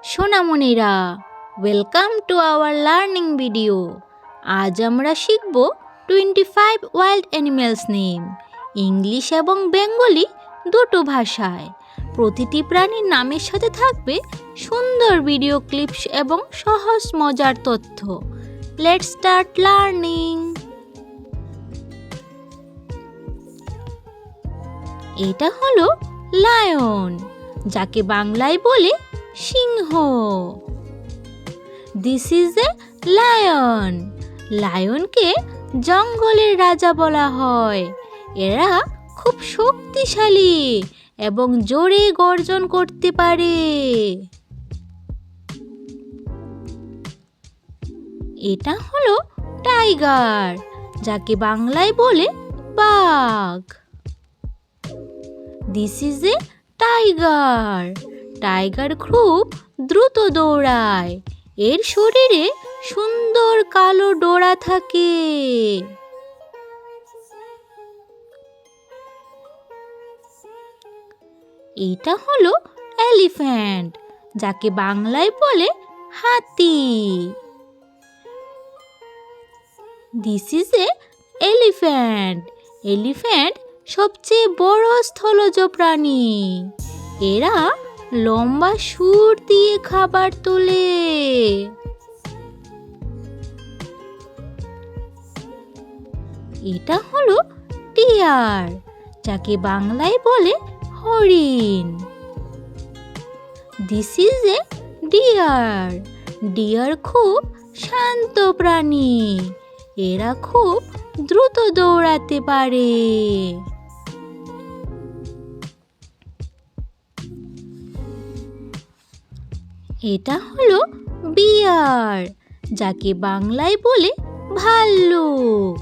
সোনামণিরা, welcome to our learning video. আজ আমরা শিখব 25 ওয়াইল্ড অ্যানিমেলস নেম, ইংলিশ এবং বেঙ্গলি দুটো ভাষায়। প্রতিটি প্রাণীর নামের সাথে থাকবে সুন্দর ভিডিও ক্লিপস এবং সহজ মজার তথ্য। Let's start learning. এটা হলো লায়ন, যাকে বাংলায় বলে সিংহ। This is a lion. লায়নকে জঙ্গলের রাজা বলা হয়। এরা খুব শক্তিশালী এবং জোরে গর্জন করতে পারে। এটা হলো টাইগার, যাকে বাংলায় বলে বাঘ। This is a tiger. Tiger খুব দ্রুত দৌড়ায়। এর শরীরে সুন্দর কালো ডোরা থাকে। এটা হলো এলিফ্যান্ট, যাকে বাংলায় বলে হাতি। This is A elephant. Elephant সবচেয়ে বড় স্থলজ প্রাণী। এরা লম্বা সুর দিয়ে খাবার তোলে। এটা হলো টিয়ার, যাকে বাংলায় বলে হরিণ। This is a deer. Deer খুব শান্ত প্রাণী। এরা খুব দ্রুত দৌড়াতে পারে। এটা হলো বিয়ার, যাকে বাংলায় বলে ভাল্লুক।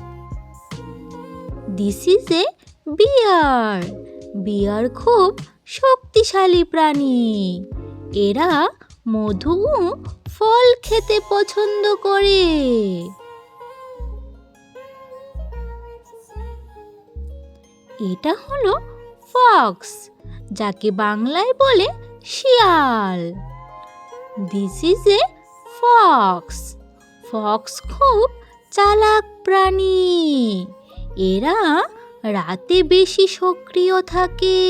দিস ইজ এ বিয়ার। বিয়ার খুব শক্তিশালী প্রাণী। এরা মধু ও ফল খেতে পছন্দ করে। এটা হলো ফক্স, যাকে বাংলায় বলে শিয়াল। This is a fox. Fox খুব চালাক প্রাণী। এরা রাতে বেশি সক্রিয় থাকে।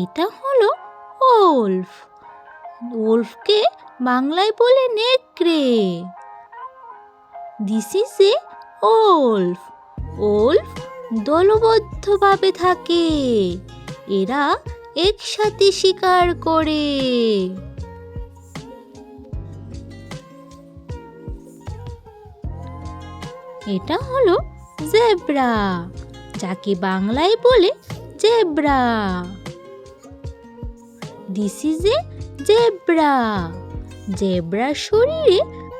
এটা হলো ওলফ। ওলফকে বাংলায় বলে নেকড়ে। This is A wolf. Wolf দলবদ্ধভাবে থাকে। এরা একসাথে শিকার করে। এটা হলো জেব্রা, যাকে বাংলায় বলে zebra. This is a zebra. জেব্রার শরীরে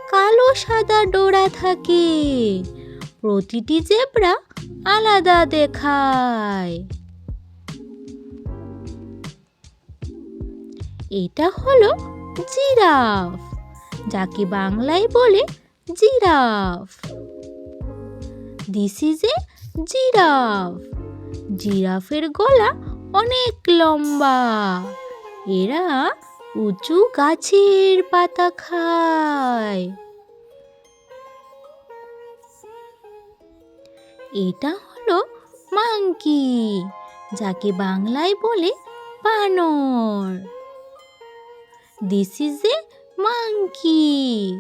কালো সাদা ডোরা থাকে। প্রতিটি জেব্রা আলাদা দেখায়। এটা হলো জিরাফ, যাকে বাংলায় বলে giraffe. This is a giraffe. জিরাফের গলা অনেক লম্বা। এরা উঁচু গাছের পাতা খায়। এটা হলো মাংকি, যাকে বাংলায় বলে বানর। This is A monkey.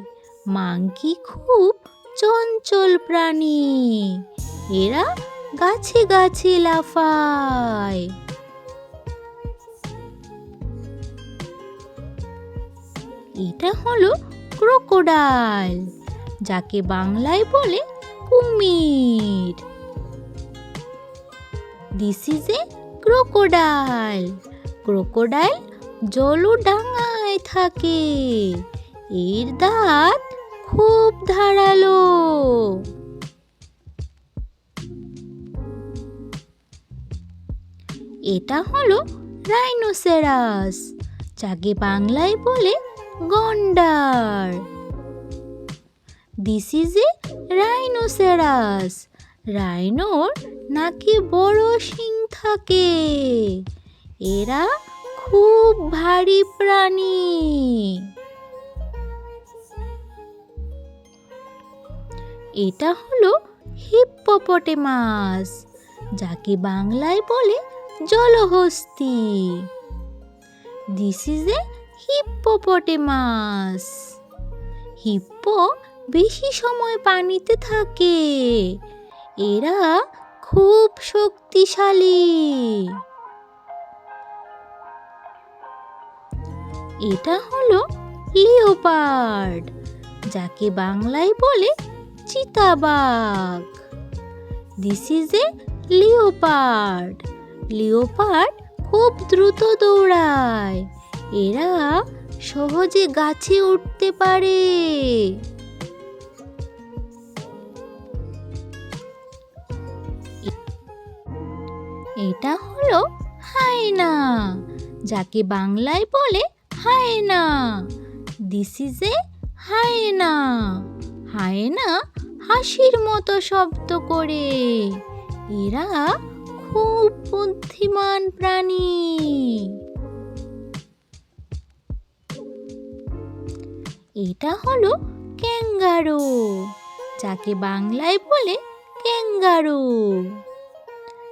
Monkey খুব চঞ্চল প্রাণী। এরা গাছে গাছে লাফায়। এটা হলো ক্রোকোডাইল, যাকে বাংলায় বলে কুমির। This is a crocodile. Crocodile জলডাঙায় থাকে। এর দাঁত খুব ধারালো। এটা হলো রাইনোসেরাস, যাকে বাংলায় বলে গন্ডার। This is a rhinoceros. রাইনোর নাকে বড় শিং থাকে। এরা খুব ভারী প্রাণী। এটা হলো হিপ্পোপটেমাস, যাকে বাংলায় বলে জলহস্তী। This is a hippopotamus. Hippo বেশি সময় পানিতে থাকে। এরা খুব শক্তিশালী। এটা হলো লিওপার্ড, যাকে বাংলায় বলে চিতাবাঘ। This is A leopard. Leopard খুব দ্রুত দৌড়ায়। এরা সহজে গাছে উঠতে পারে। এটা হলো হায়না, যাকে বাংলায় বলে হায়না। দিস ইজ এ হায়না। হায়না হাসির মতো শব্দ করে। এরা খুব বুদ্ধিমান প্রাণী। এটা হলো ক্যাঙ্গারু, যাকে বাংলায় বলে kangaroo.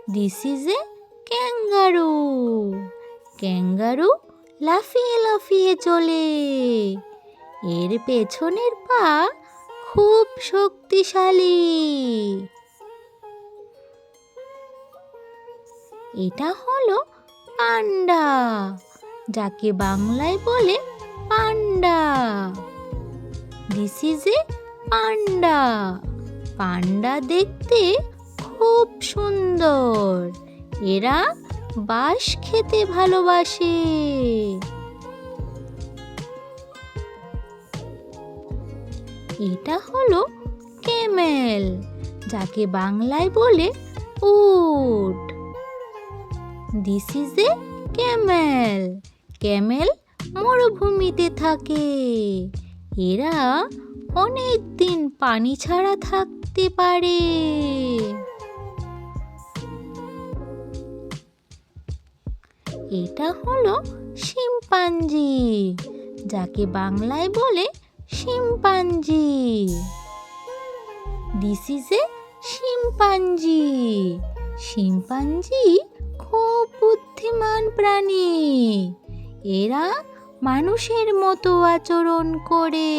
This is A kangaroo. Kangaroo লাফিয়ে লাফিয়ে চলে। এর পেছনের পা খুব শক্তিশালী। এটা হলো পান্ডা, যাকে বাংলায় বলে পান্ডা। দিস ইজ এ পান্ডা। পান্ডা দেখতে খুব সুন্দর। এরা বাঁশ খেতে ভালোবাসে। এটা হলো ক্যামেল, যাকে বাংলায় বলে উট। This is A Camel. Camel মরুভূমিতে থাকে। এরা অনেক দিন পানি ছাড়া থাকতে পারে। এটা হলো শিম্পাঞ্জি, যাকে বাংলায় বলে chimpanzee. This is A chimpanzee. Chimpanzee খুব বুদ্ধিমান প্রাণী। এরা মানুষের মতো আচরণ করে।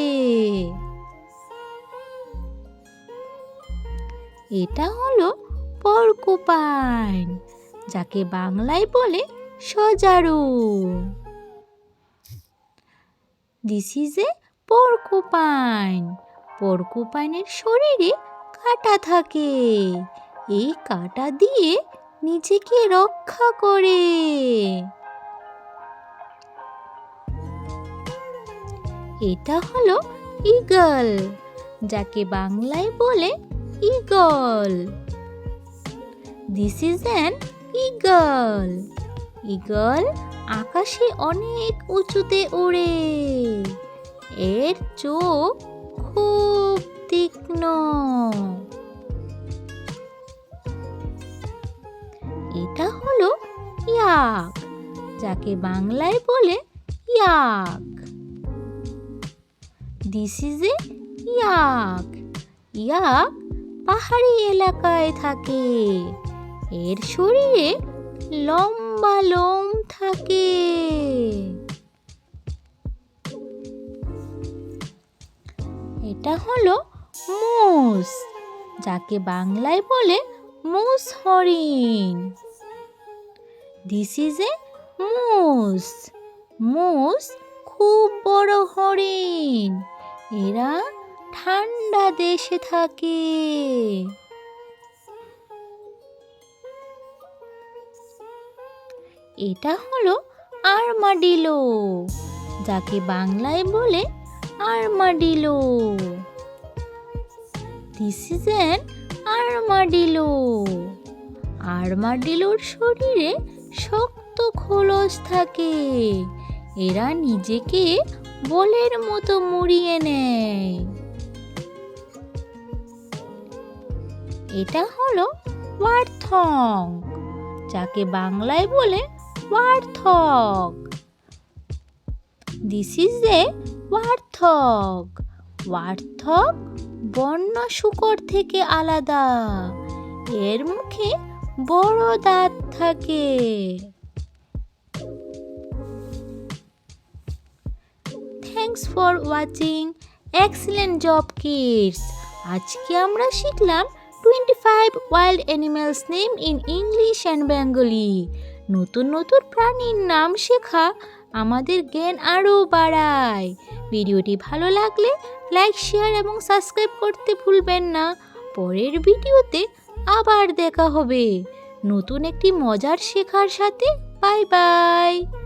এটা হলো পর্কুপাইন, যাকে বাংলায় বলে সজারু। This is a porcupine. পর্কুপাইনের শরীরে কাঁটা থাকে। এই কাঁটা দিয়ে নিজেকে রক্ষা করে। এটা হলো ঈগল, যাকে বাংলায় বলে eagle. This is an eagle. Eagle আকাশে অনেক উঁচুতে ওড়ে। এর চোখ খুব তীক্ষ্ণ। এটা হলো ইয়াক, যাকে বাংলায় বলে ইয়াক। দিস ইজ এ ইয়াক। ইয়াক পাহাড়ি এলাকায় থাকে। এর শরীরে লম্বা লোম থাকে। এটা হলো মুস, যাকে বাংলায় বলে মুস হরিণ। দিস ইজ এ মুস। মুস খুব বড় হরিণ। এরা ঠান্ডা দেশে থাকে। এটা হলো আর্মাডিলো, যাকে বাংলায় বলে armadillo. This is an armadillo. আর্মাডিলোর শরীরে শক্ত খোলস থাকে। এরা নিজেকে বলের মতো মুড়িয়ে নেয়। এটা হলো ওয়ারথং, যাকে বাংলায় বলে ওয়ার্থক। দিস ইজ এ ওয়ার্থক। ওয়ার্থক বন্য শূকর থেকে আলাদা। এর মুখে বড় দাঁত থাকে। Thanks for watching. Excellent job kids. আজকে আমরা শিখলাম 25 wild animals name in English and Bengali. নতুন নতুন প্রাণীর নাম শেখা আমাদের জ্ঞান আরও বাড়ায়। ভিডিওটি ভালো লাগলে লাইক, শেয়ার এবং সাবস্ক্রাইব করতে ভুলবেন না। পরের ভিডিওতে আবার দেখা হবে নতুন একটি মজার শেখার সাথে। Bye bye.